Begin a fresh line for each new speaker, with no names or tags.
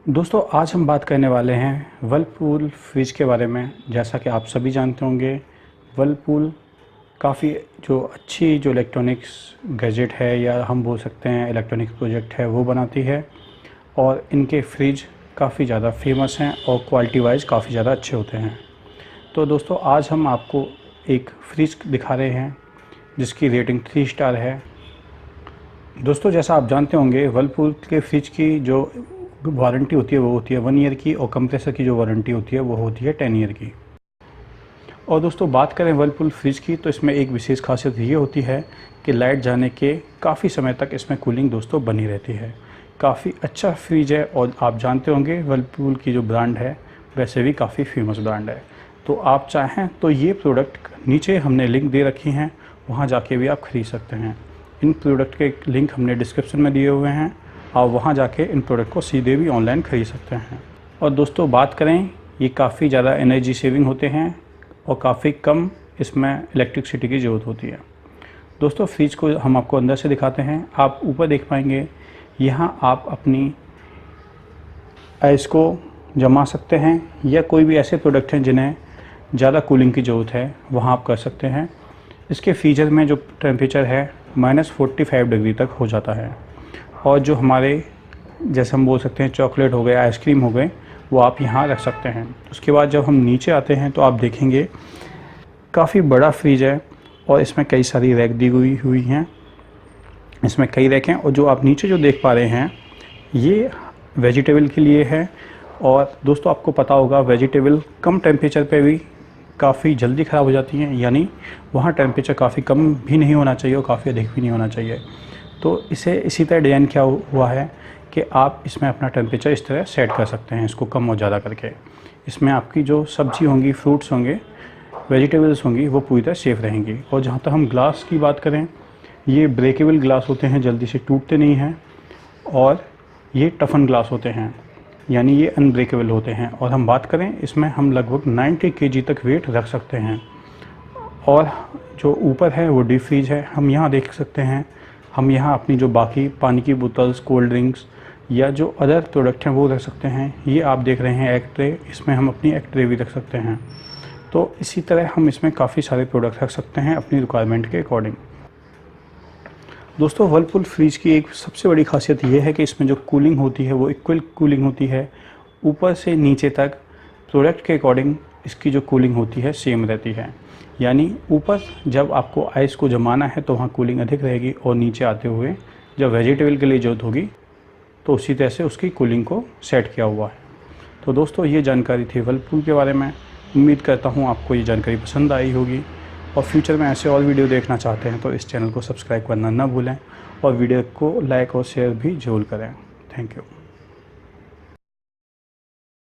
दोस्तों आज हम बात करने वाले हैं वर्लपूल फ्रिज के बारे में। जैसा कि आप सभी जानते होंगे, वर्लपूल काफ़ी अच्छी इलेक्ट्रॉनिक्स गैजेट है या हम बोल सकते हैं इलेक्ट्रॉनिक्स प्रोजेक्ट है वो बनाती है। और इनके फ्रिज काफ़ी ज़्यादा फेमस हैं और क्वालिटी वाइज काफ़ी ज़्यादा अच्छे होते हैं। तो दोस्तों आज हम आपको एक फ्रिज दिखा रहे हैं जिसकी रेटिंग 3 स्टार है। दोस्तों जैसा आप जानते होंगे, वर्लपूल के फ्रिज की जो वारंटी होती है वो होती है 1 ईयर की, और कंप्रेसर की जो वारंटी होती है वो होती है 10 ईयर की। और दोस्तों बात करें वर्लपूल फ्रिज की, तो इसमें एक विशेष खासियत ये होती है कि लाइट जाने के काफ़ी समय तक इसमें कूलिंग दोस्तों बनी रहती है। काफ़ी अच्छा फ्रिज है और आप जानते होंगे वर्लपूल की जो ब्रांड है वैसे भी काफ़ी फेमस ब्रांड है। तो आप चाहें तो ये प्रोडक्ट नीचे हमने लिंक दे रखी हैं, वहाँ जाके भी आप ख़रीद सकते हैं। इन प्रोडक्ट के लिंक हमने डिस्क्रिप्शन में दिए हुए हैं, आप वहाँ जाके इन प्रोडक्ट को सीधे भी ऑनलाइन ख़रीद सकते हैं। और दोस्तों बात करें, ये काफ़ी ज़्यादा एनर्जी सेविंग होते हैं और काफ़ी कम इसमें इलेक्ट्रिसिटी की ज़रूरत होती है। दोस्तों फ्रिज को हम आपको अंदर से दिखाते हैं। आप ऊपर देख पाएंगे, यहाँ आप अपनी आइस को जमा सकते हैं या कोई भी ऐसे प्रोडक्ट हैं जिन्हें ज़्यादा कूलिंग की ज़रूरत है वहाँ आप कर सकते हैं। इसके फ्रीजर में जो टेम्परेचर है -45 डिग्री तक हो जाता है। और जो हमारे जैसे हम बोल सकते हैं चॉकलेट हो गए, आइसक्रीम हो गए, वो आप यहाँ रख सकते हैं। उसके बाद जब हम नीचे आते हैं तो आप देखेंगे काफ़ी बड़ा फ्रिज है और इसमें कई सारी रैक दी हुई हैं। इसमें कई रैक हैं और जो आप नीचे जो देख पा रहे हैं ये वेजिटेबल के लिए है। और दोस्तों आपको पता होगा वेजिटेबल कम टेम्परेचर पे भी काफ़ी जल्दी ख़राब हो जाती हैं, यानी वहाँ टेम्परेचर काफ़ी कम भी नहीं होना चाहिए और काफ़ी अधिक भी नहीं होना चाहिए। तो इसे इसी तरह डिज़ाइन किया हुआ है कि आप इसमें अपना टेम्परेचर इस तरह सेट कर सकते हैं, इसको कम और ज़्यादा करके। इसमें आपकी जो सब्ज़ी होंगी, फ्रूट्स होंगे, वेजिटेबल्स होंगी, वो पूरी तरह सेफ़ रहेंगी। और जहाँ तक हम ग्लास की बात करें, ये ब्रेकेबल ग्लास होते हैं, जल्दी से टूटते नहीं हैं। और ये टफन ग्लास होते हैं, यानी ये अनब्रेकेबल होते हैं। और हम बात करें, इसमें हम लगभग 90 kg तक वेट रख सकते हैं। और जो ऊपर है वो डीप फ्रीज है। हम यहाँ देख सकते हैं, हम यहाँ अपनी जो बाकी पानी की बोतल्स, कोल्ड ड्रिंक्स या जो अदर प्रोडक्ट हैं वो रख सकते हैं। ये आप देख रहे हैं एग ट्रे, इसमें हम अपनी एग ट्रे भी रख सकते हैं। तो इसी तरह हम इसमें काफ़ी सारे प्रोडक्ट रख सकते हैं अपनी रिक्वायरमेंट के अकॉर्डिंग। दोस्तों वर्लपूल फ्रिज की एक सबसे बड़ी खासियत ये है कि इसमें जो कूलिंग होती है वो इक्वल कूलिंग होती है, ऊपर से नीचे तक प्रोडक्ट के अकॉर्डिंग इसकी जो कूलिंग होती है सेम रहती है। यानी ऊपर जब आपको आइस को जमाना है तो वहाँ कूलिंग अधिक रहेगी, और नीचे आते हुए जब वेजिटेबल के लिए ज़रूरत होगी तो उसी तरह से उसकी कूलिंग को सेट किया हुआ है। तो दोस्तों ये जानकारी थी वर्लपूल के बारे में। उम्मीद करता हूँ आपको ये जानकारी पसंद आई होगी। और फ्यूचर में ऐसे और वीडियो देखना चाहते हैं तो इस चैनल को सब्सक्राइब करना ना भूलें और वीडियो को लाइक और शेयर भी ज़रूर करें। Thank you.